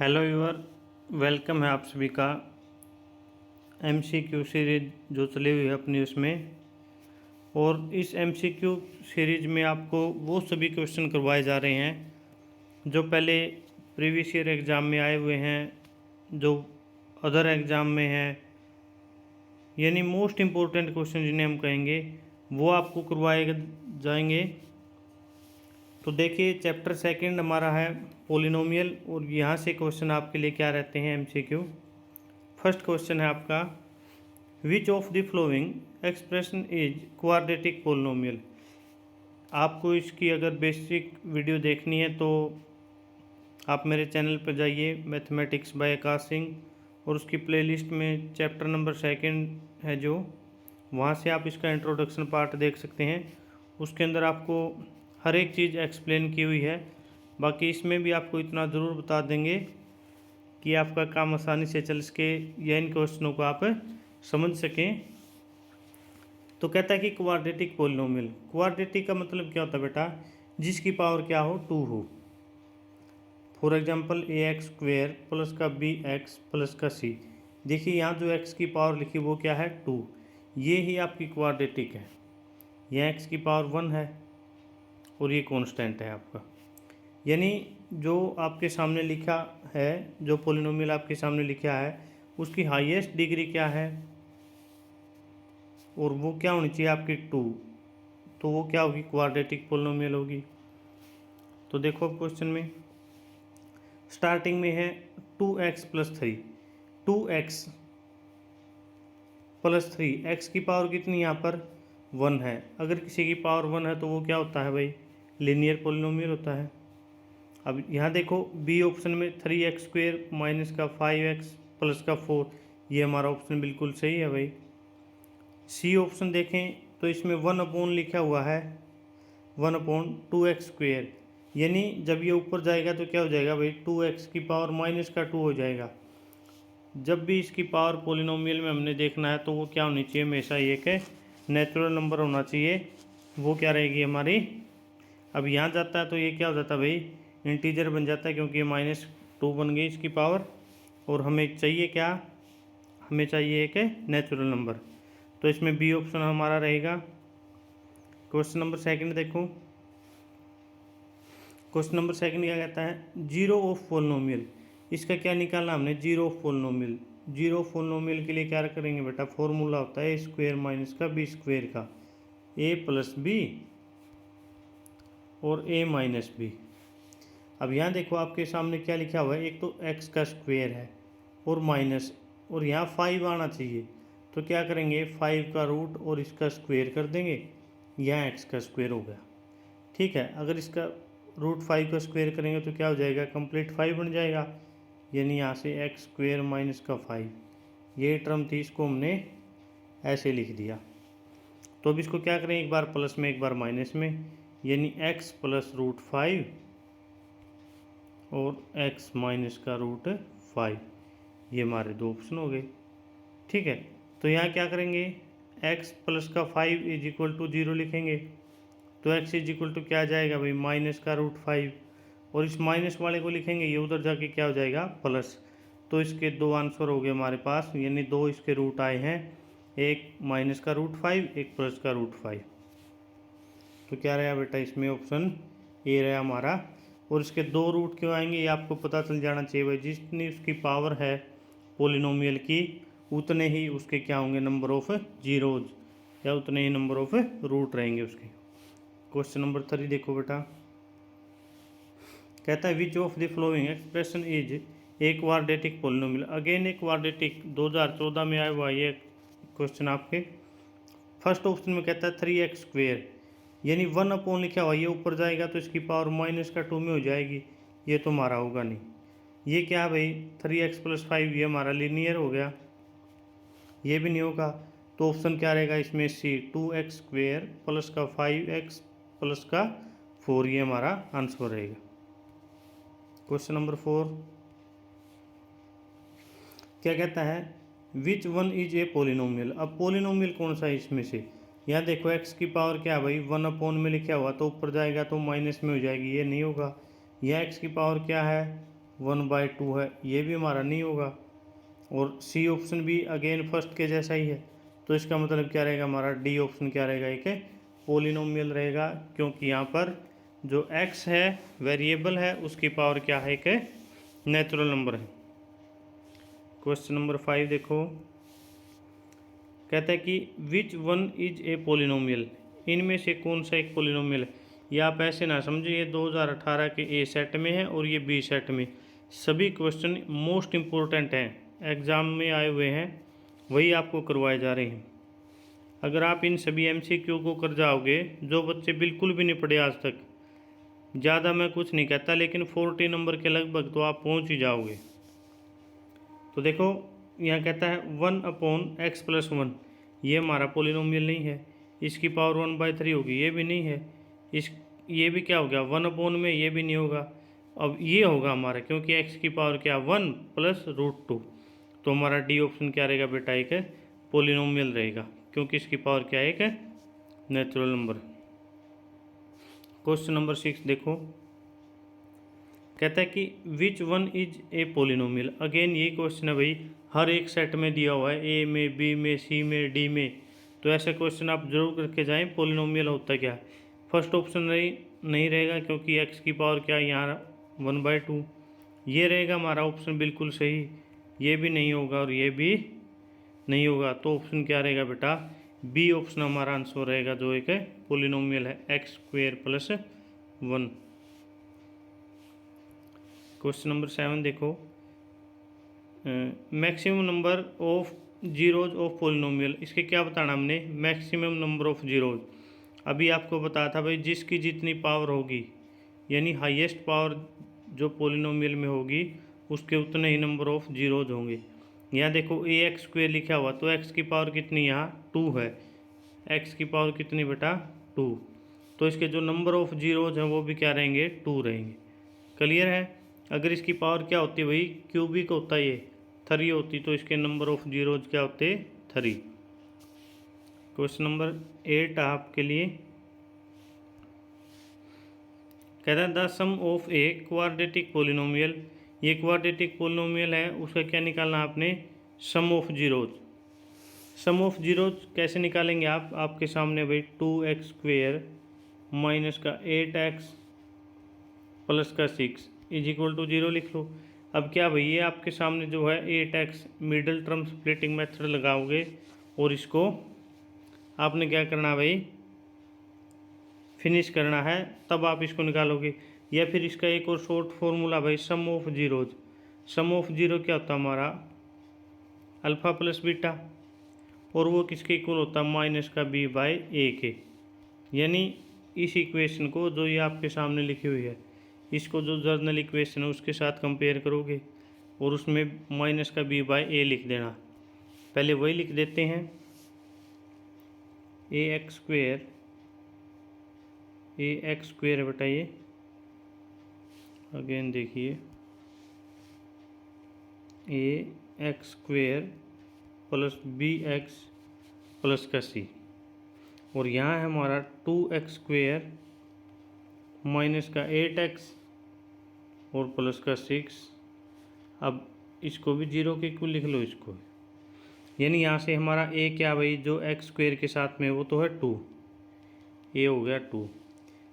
Hello viewer, welcome है आप सभी का एमसीक्यू सीरीज जो चली हुई है अपनी उसमें। और इस एमसीक्यू सीरीज में आपको वो सभी क्वेश्चन करवाए जा रहे हैं जो पहले प्रीवियस ईयर एग्ज़ाम में आए हुए हैं, जो अदर एग्ज़ाम में हैं, यानी मोस्ट इम्पोर्टेंट क्वेश्चन जिन्हें हम कहेंगे वो आपको करवाए जाएंगे। तो देखिए, चैप्टर सेकंड हमारा है पोलिनोमियल, और यहाँ से क्वेश्चन आपके लिए क्या रहते हैं एमसीक्यू। फर्स्ट क्वेश्चन है आपका, which of the flowing expression is quadratic polynomial. आपको इसकी अगर बेसिक वीडियो देखनी है तो आप मेरे चैनल पर जाइए, मैथमेटिक्स बाय आकाश सिंह, और उसकी प्लेलिस्ट में चैप्टर नंबर सेकंड है जो, वहाँ से आप इसका इंट्रोडक्शन पार्ट देख सकते हैं। उसके अंदर आपको हर एक चीज़ एक्सप्लेन की हुई है। बाकी इसमें भी आपको इतना ज़रूर बता देंगे कि आपका काम आसानी से चल सके या इन क्वेश्चनों को आप समझ सकें। तो कहता है कि क्वाड्रेटिक पोलिनोमियल, क्वाड्रेटिक का मतलब क्या होता है बेटा, जिसकी पावर क्या हो, 2 हो। फॉर एग्जांपल ax² प्लस का bx प्लस का c। देखिए यहाँ जो x की पावर लिखी वो क्या है, 2। ये ही आपकी क्वाड्रेटिक है। यहाँ x की पावर 1 है और ये कांस्टेंट है आपका। यानी जो आपके सामने लिखा है, जो पोलिनोमियल आपके सामने लिखा है, उसकी हाईएस्ट डिग्री क्या है और वो क्या होनी चाहिए आपकी 2। तो वो क्या होगी, क्वाड्रेटिक पोलिनोमियल होगी। तो देखो क्वेश्चन में स्टार्टिंग में है 2x plus 3, 2x plus 3, x की पावर कितनी यहाँ पर 1 है। अगर किसी की पावर 1 है तो वो क्या होता है भाई, लीनियर पोलिनोमियल होता है। अब यहाँ देखो बी ऑप्शन में 3x² माइनस का 5x प्लस का 4, ये हमारा ऑप्शन बिल्कुल सही है भाई। सी ऑप्शन देखें तो इसमें 1 लिखा हुआ है, 1/2x², यानी जब ये ऊपर जाएगा तो क्या हो जाएगा भाई, 2x की पावर माइनस का 2 हो जाएगा। जब भी इसकी पावर पोलिनोमियल में हमने देखना है तो वो क्या होनी चाहिए, हमेशा एक नेचुरल नंबर होना चाहिए। वो क्या रहेगी हमारी, अब यहाँ जाता है तो ये क्या हो जाता है भाई, इंटीजर बन जाता है, क्योंकि ये -2 बन गई इसकी पावर। और हमें चाहिए क्या, हमें चाहिए एक नेचुरल नंबर। तो इसमें बी ऑप्शन हमारा रहेगा। क्वेश्चन नंबर सेकंड देखो, क्वेश्चन नंबर सेकंड क्या कहता है, जीरो ऑफ पोलिनोमियल। इसका क्या निकालना हमने, zero of polynomial. Zero of polynomial के लिए क्या करेंगे बेटा, फॉर्मूला होता है a² माइनस का b² का, a प्लस बी और a माइनस बी। अब यहाँ देखो आपके सामने क्या लिखा हुआ है, एक तो x का स्क्वायर है और माइनस, और यहाँ 5 आना चाहिए। तो क्या करेंगे, 5 का रूट और इसका स्क्वायर कर देंगे, यहाँ x का स्क्वायर हो गया। ठीक है, अगर इसका √5 का स्क्वायर करेंगे तो क्या हो जाएगा, कंप्लीट 5 बन जाएगा। यानी यहाँ से x² माइनस का 5, ये टर्म थी, इसको हमने ऐसे लिख दिया। तो अब इसको क्या करें, एक बार प्लस में एक बार माइनस में, यानी x प्लस √5 और x माइनस का √5, ये हमारे दो ऑप्शन हो गए। ठीक है, तो यहाँ क्या करेंगे, x प्लस का 5 इज इक्वल टू 0 लिखेंगे। तो x इज इक्वल टू क्या आ जाएगा भाई, माइनस का √5, और इस माइनस वाले को लिखेंगे, ये उधर जाके क्या हो जाएगा, प्लस। तो इसके दो आंसर हो गए हमारे पास, यानी दो इसके रूट आए हैं, एक माइनस का √5, एक प्लस का √5। तो क्या रहा बेटा, इसमें ऑप्शन ए रहा हमारा। और इसके दो रूट क्यों आएंगे ये आपको पता चल जाना चाहिए भाई, जितनी उसकी पावर है पोलिनोमियल की उतने ही उसके क्या होंगे, नंबर ऑफ जीरोज, या उतने ही नंबर ऑफ रूट रहेंगे उसके। क्वेश्चन नंबर 3 देखो बेटा, कहता है which of the flowing expression is a quadratic polynomial. Again एक क्वाड्रेटिक 2014 में आया हुआ ये क्वेश्चन आपके। फर्स्ट ऑप्शन में कहता है 3x², यानी 1 लिखा हुआ, ये ऊपर जाएगा तो इसकी पावर माइनस का 2 में हो जाएगी, ये तो हमारा होगा नहीं। ये क्या है भाई, 3x प्लस 5, ये हमारा लीनियर हो गया, ये भी नहीं होगा। तो ऑप्शन क्या रहेगा इसमें, सी 2x² प्लस का 5x प्लस का 4, ये हमारा आंसर रहेगा। क्वेश्चन नंबर 4 क्या कहता है, which one is a polynomial. अब पोलिनोमियल कौन सा है इसमें से, यहाँ देखो x की पावर क्या है भाई, 1 में लिखा हुआ, तो ऊपर जाएगा तो माइनस में हो जाएगी, ये नहीं होगा। यह x की पावर क्या है, 1/2 है, ये भी हमारा नहीं होगा। और सी ऑप्शन भी अगेन फर्स्ट के जैसा ही है, तो इसका मतलब क्या रहेगा हमारा, डी ऑप्शन क्या रहेगा, एक पोलिनोमियल रहेगा, क्योंकि यहाँ पर जो x है वेरिएबल है, उसकी पावर क्या है, एक नेचुरल नंबर है। क्वेश्चन नंबर 5 देखो, कहता है कि which one is a polynomial, इनमें से कौन सा एक पोलिनोमियल है। ये आप ऐसे ना समझिए, ये 2018 के ए सेट में है और ये बी सेट में। सभी क्वेश्चन मोस्ट इम्पोर्टेंट हैं, एग्ज़ाम में आए हुए हैं, वही आपको करवाए जा रहे हैं। अगर आप इन सभी एमसीक्यू को कर जाओगे, जो बच्चे बिल्कुल भी नहीं पढ़े आज तक, ज़्यादा मैं कुछ नहीं कहता, लेकिन 40 नंबर के लगभग तो आप पहुंच ही जाओगे। तो देखो यहाँ कहता है 1/x+1, ये हमारा पोलिनोमियल नहीं है, इसकी पावर 1/3 होगी, ये भी नहीं है। ये भी क्या हो गया, 1 में, ये भी नहीं होगा। अब ये होगा हमारा, क्योंकि x की पावर क्या, 1 + √2, तो हमारा डी ऑप्शन क्या रहेगा बेटा, एक पोलिनोमियल रहेगा, क्योंकि इसकी पावर क्या है, एक नेचुरल नंबर। क्वेश्चन नंबर 6 देखो, कहता है कि which one is a polynomial. Again ये क्वेश्चन है भाई, हर एक सेट में दिया हुआ है, ए में, बी में, सी में, डी में, तो ऐसा क्वेश्चन आप जरूर करके जाएं, पोलिनोमियल होता क्या है। फर्स्ट ऑप्शन नहीं रहेगा, क्योंकि एक्स की पावर क्या है यहाँ 1/2, ये रहेगा हमारा ऑप्शन बिल्कुल सही, ये भी नहीं होगा और ये भी नहीं होगा, तो ऑप्शन क्या रहेगा बेटा, बी ऑप्शन हमारा आंसर रहेगा, जो एक पोलिनोमियल है x² + 1। क्वेश्चन नंबर 7 देखो, maximum number of zeros of polynomial, इसके क्या बताना हमने, मैक्सिमम नंबर ऑफ जीरोज। अभी आपको बताया था भाई, जिसकी जितनी पावर होगी, यानी हाईएस्ट पावर जो पोलिनोमियल में होगी, उसके उतने ही नंबर ऑफ जीरोज होंगे। यहाँ देखो ax² लिखा हुआ, तो x की पावर कितनी, यहाँ 2 है, x की पावर कितनी बेटा, 2, तो इसके जो नंबर ऑफ जीरोज हैं वो भी क्या रहेंगे, 2 रहेंगे। क्लियर है। अगर इसकी पावर क्या होती है भाई, क्यूबिक होता है, ये 3 होती, तो इसके नंबर ऑफ जीरोज क्या होते, 3। क्वेश्चन नंबर 8 आपके लिए, कहता है the sum of a quadratic polynomial, ये क्वाड्रेटिक पोलिनोमियल है, उसका क्या निकालना आपने, sum of zeros. Sum of zeros कैसे निकालेंगे आप, आपके सामने भाई 2x² माइनस का 8x प्लस का 6 = 0 लिख लो। अब क्या भाई, ये आपके सामने जो है 8x, middle term splitting method लगाओगे, और इसको आपने क्या करना भाई, फिनिश करना है, तब आप इसको निकालोगे। या फिर इसका एक और शॉर्ट फॉर्मूला भाई, sum of zeros. Sum of zero क्या होता है हमारा, अल्फ़ा + बीटा, और वो किसके इक्वल होता है, -b/a के। यानी इस इक्वेशन को, जो ये आपके सामने लिखी हुई है, इसको जो जर्नल इक्वेशन है उसके साथ कंपेयर करोगे, और उसमें -b/a लिख देना। पहले वही लिख देते हैं, ax² बेटा, ये अगेन देखिए, ax² + bx प्लस का c, और यहाँ है हमारा 2x² माइनस का 8x और प्लस का 6। अब इसको भी 0 के इक्वल लिख लो इसको, यानी यहाँ से हमारा a क्या भाई, जो x² के साथ में वो तो है 2, a हो गया 2।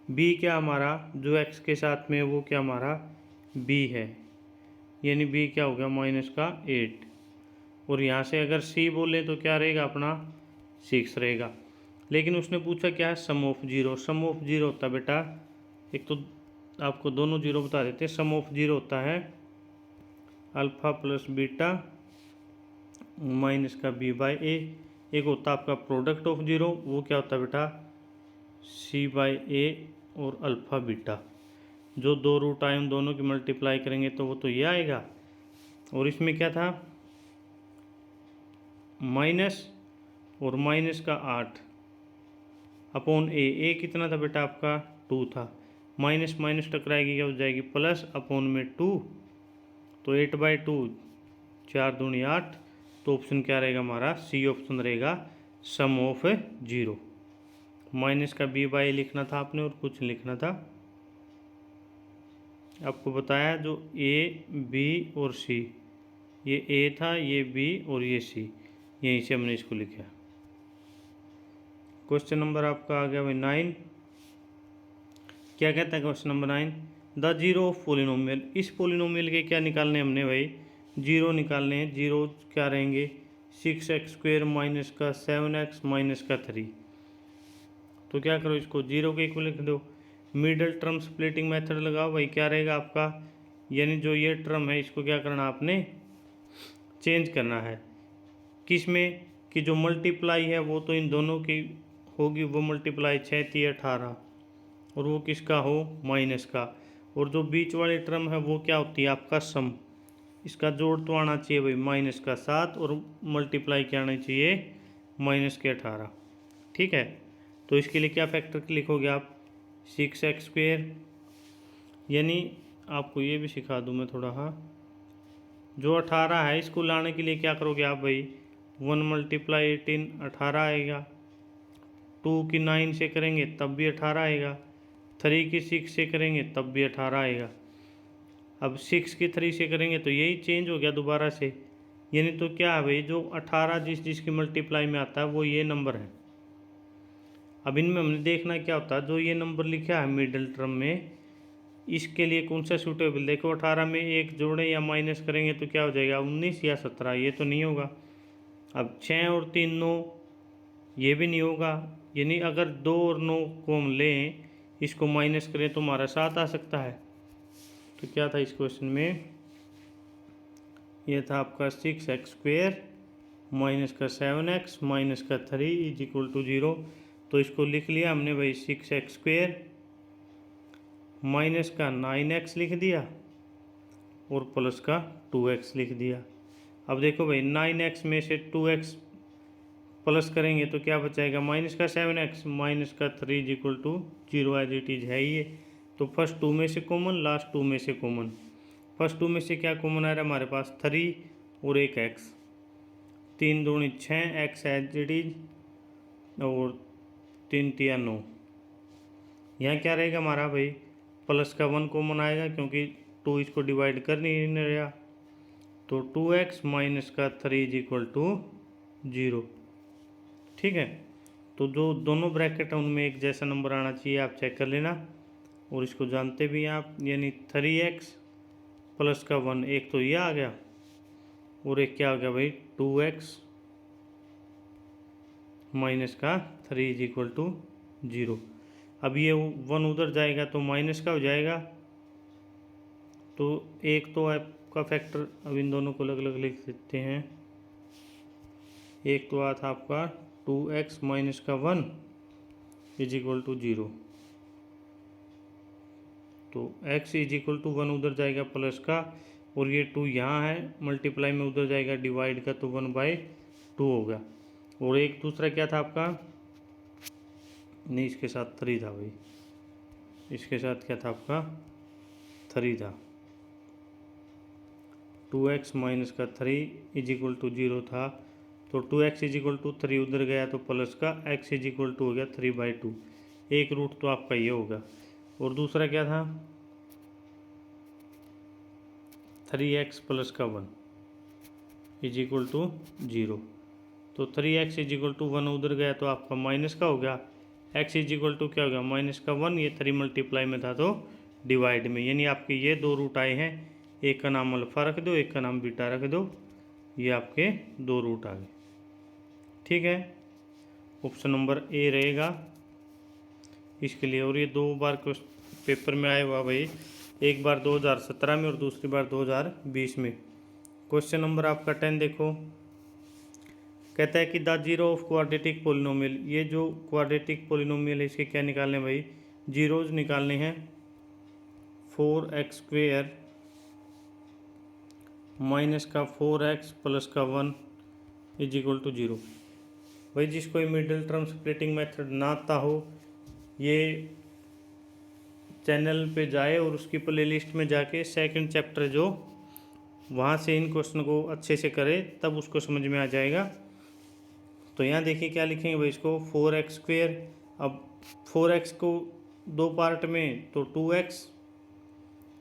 b क्या हमारा, जो x के साथ में वो क्या हमारा b है, यानी b क्या हो गया, -8। और यहाँ से अगर c बोले तो क्या रहेगा अपना, 6 रहेगा। लेकिन उसने पूछा क्या है, sum of zero. Sum of zero होता है बेटा, एक तो आपको दोनों जीरो बता देते हैं, सम ऑफ जीरो होता है अल्फ़ा + बीटा माइनस का b/a। एक होता है आपका प्रोडक्ट ऑफ जीरो, वो क्या होता है बेटा, c/a और अल्फ़ा बीटा। जो 2 रूट आए उन दोनों की मल्टीप्लाई करेंगे तो वो तो ये आएगा। और इसमें क्या था, माइनस और माइनस का 8 अपॉन a कितना था बेटा आपका, 2 था। माइनस माइनस टकराएगी, क्या हो जाएगी, प्लस, अपॉन में 2, तो 8/2, 4 दूनी 8, तो ऑप्शन क्या रहेगा हमारा, सी ऑप्शन रहेगा, सम ऑफ जीरो। माइनस का b/a लिखना था आपने, और कुछ लिखना था। आपको बताया जो ए बी और सी, ये ए था, ये बी और ये सी, यहीं से हमने इसको लिखा। क्वेश्चन नंबर आपका आ गया भाई 9। क्या कहता है question number 9, the zero of polynomial. इस पोलिनोमियल के क्या निकालने हमने भाई, जीरो निकालने हैं। जीरो क्या रहेंगे, 6x² माइनस का 7x माइनस का 3। तो क्या करो, इसको जीरो के इक्वल लिख दो। मिडल टर्म स्प्लिटिंग मेथड लगाओ भाई, क्या रहेगा आपका, यानी जो ये टर्म है इसको क्या करना आपने, चेंज करना है। किस में, कि जो मल्टीप्लाई है वो तो इन दोनों की होगी, वो मल्टीप्लाई 6 3 18, और वो किसका हो, माइनस का। और जो बीच वाली टर्म है वो क्या होती है आपका सम, इसका जोड़ तो आना चाहिए भाई माइनस का 7, और मल्टीप्लाई क्या आना चाहिए, माइनस के 18। ठीक है, तो इसके लिए क्या फैक्टर लिखोगे आप, 6x², यानी आपको ये भी सिखा दूँ मैं थोड़ा। हाँ, जो 18 है इसको लाने के लिए क्या करोगे आप भाई, 1 मल्टीप्लाई 18 18 आएगा। 2 की 9 से करेंगे तब भी 18 आएगा। 3 की 6 से करेंगे तब भी 18 आएगा। अब 6 की 3 से करेंगे तो यही चेंज हो गया दोबारा से, यानी तो क्या है भाई, जो 18 जिसकी मल्टीप्लाई में आता है वो ये नंबर है। अब इनमें हमने देखना क्या होता है, जो ये नंबर लिखा है मिडिल टर्म में, इसके लिए कौन सा सूटेबल। देखो 18 में एक जोड़ें या माइनस करेंगे तो क्या हो जाएगा, 19 या 17, ये तो नहीं होगा। अब 6 और 3 9, ये भी नहीं होगा। यानी अगर 2 और 9 को हम लें, इसको माइनस करें तो हमारा 7 आ सकता है। तो क्या था इस क्वेश्चन में, ये था आपका 6x² माइनस का 7x माइनस का 3 इज इक्वल टू 0। तो इसको लिख लिया हमने भाई, 6x² माइनस का 9x लिख दिया और प्लस का 2x लिख दिया। अब देखो भाई 9x में से 2x प्लस करेंगे तो क्या बचाएगा, माइनस का 7x माइनस का 3 is equal to 0, as it is है ये। तो फर्स्ट 2 में से कॉमन, लास्ट 2 में से कॉमन। फर्स्ट 2 में से क्या कॉमन आ रहा है हमारे पास, 3 और एक x, 3 दूनी 6 x एज इट इज, और 3 3 9। यहाँ क्या रहेगा हमारा भाई, प्लस का 1 कॉमन आएगा क्योंकि 2 इसको डिवाइड कर नहीं रहा। तो 2x माइनस का 3 इज इक्वल टू 0। ठीक है, तो जो दोनों ब्रैकेट हैं उनमें एक जैसा नंबर आना चाहिए, आप चेक कर लेना। और इसको जानते भी हैं आप, यानी 3x प्लस का 1, एक तो ये आ गया, और एक क्या आ गया भाई, 2x माइनस का 3 इज इक्वल टू 0। अब ये 1 उधर जाएगा तो माइनस का हो जाएगा। तो एक तो आपका फैक्टर, अब इन दोनों को अलग अलग लिख देते हैं। एक तो आता था आपका 2x माइनस का 1 इज इक्वल टू 0। तो x इज इक्वल टू 1 उधर जाएगा प्लस का, और ये 2 यहाँ है मल्टीप्लाई में उधर जाएगा डिवाइड का, तो 1/2 होगा। और एक दूसरा क्या था आपका, नहीं इसके साथ 3 था भाई, इसके साथ क्या था आपका 3 था। 2x माइनस का 3 इज इक्वल टू 0 था, तो 2x इज इक्वल टू 3 उधर गया तो प्लस का x इज इक्वल टू हो गया 3/2। एक रूट तो आपका ये होगा। और दूसरा क्या था, 3x प्लस का 1 इज इक्वल टू 0। तो 3x इज इक्वल टू 1 उधर गया तो आपका माइनस का हो गया, x इज इक्वल टू क्या हो गया, माइनस का 1। ये 3 मल्टीप्लाई में था तो डिवाइड में, यानी आपके ये 2 रूट आए हैं। एक का नाम अल्फा रख दो, एक का नाम बीटा रख दो, ये आपके 2 रूट आ गए। ठीक है, ऑप्शन नंबर ए रहेगा इसके लिए। और ये 2 बार पेपर में आया हुआ भाई, एक बार 2017 में और दूसरी बार 2020 में। क्वेश्चन नंबर आपका 10 देखो, कहता है कि the zero of quadratic polynomial. ये जो क्वाड्रेटिक पोलिनोमियल है इसके क्या निकालने भाई, जीरोज निकालने हैं। 4x² माइनस का 4x प्लस का 1 इज इक्वल टू 0। भाई जिसको मिडिल टर्म स्प्लिटिंग मेथड ना आता हो, ये चैनल पे जाए और उसकी प्लेलिस्ट में जाके सेकंड चैप्टर जो वहाँ से इन क्वेश्चन को अच्छे से करे, तब उसको समझ में आ जाएगा। तो यहाँ देखिए क्या लिखेंगे भाई, इसको 4x²। अब 4x को 2 पार्ट में तो 2x,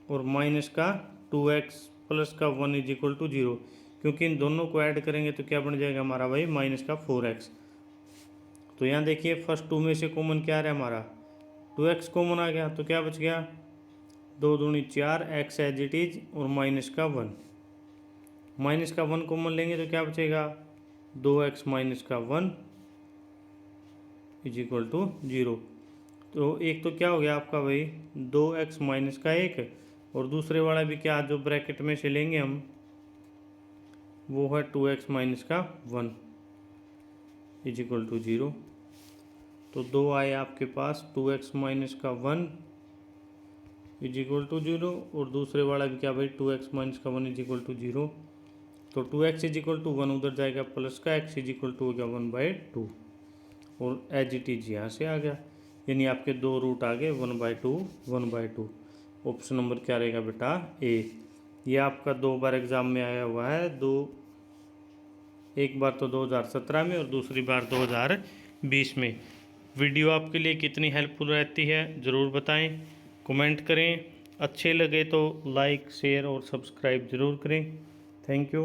और माइनस का 2x प्लस का 1 इज इक्वल टू 0, क्योंकि इन दोनों को ऐड करेंगे तो क्या बन जाएगा हमारा भाई माइनस का 4x। तो यहाँ देखिए फर्स्ट 2 में से कॉमन क्या आ रहा है हमारा 2x कॉमन आ गया, तो क्या बच गया 2 दूनी 4, x एज इट इज और माइनस का 1। माइनस का 1 कॉमन लेंगे तो क्या बचेगा 2x माइनस का 1 इज इक्वल टू 0। तो एक तो क्या हो गया आपका भाई 2x माइनस का 1, और दूसरे वाला भी क्या जो ब्रैकेट में से लेंगे हम वो है 2x माइनस का 1 इज इक्वल टू 0। तो 2 आए आपके पास 2x माइनस का 1 इज इक्वल टू 0, और दूसरे वाला भी क्या भाई 2x माइनस का 1 इज इक्वल टू 0। तो 2x इज इक्वल टू 1 उधर जाएगा, प्लस का x इज इक्वल टू हो गया 1/2, और एज इट इज यहाँ से आ गया, यानी आपके 2 रूट आ गए 1/2 1/2। ऑप्शन नंबर क्या रहेगा बेटा ए। ये आपका 2 बार एग्जाम में आया हुआ है, एक बार तो 2017 में और दूसरी बार 2020 में। वीडियो आपके लिए कितनी हेल्पफुल रहती है ज़रूर बताएं, कमेंट करें, अच्छे लगे तो लाइक शेयर और सब्सक्राइब ज़रूर करें। Thank you.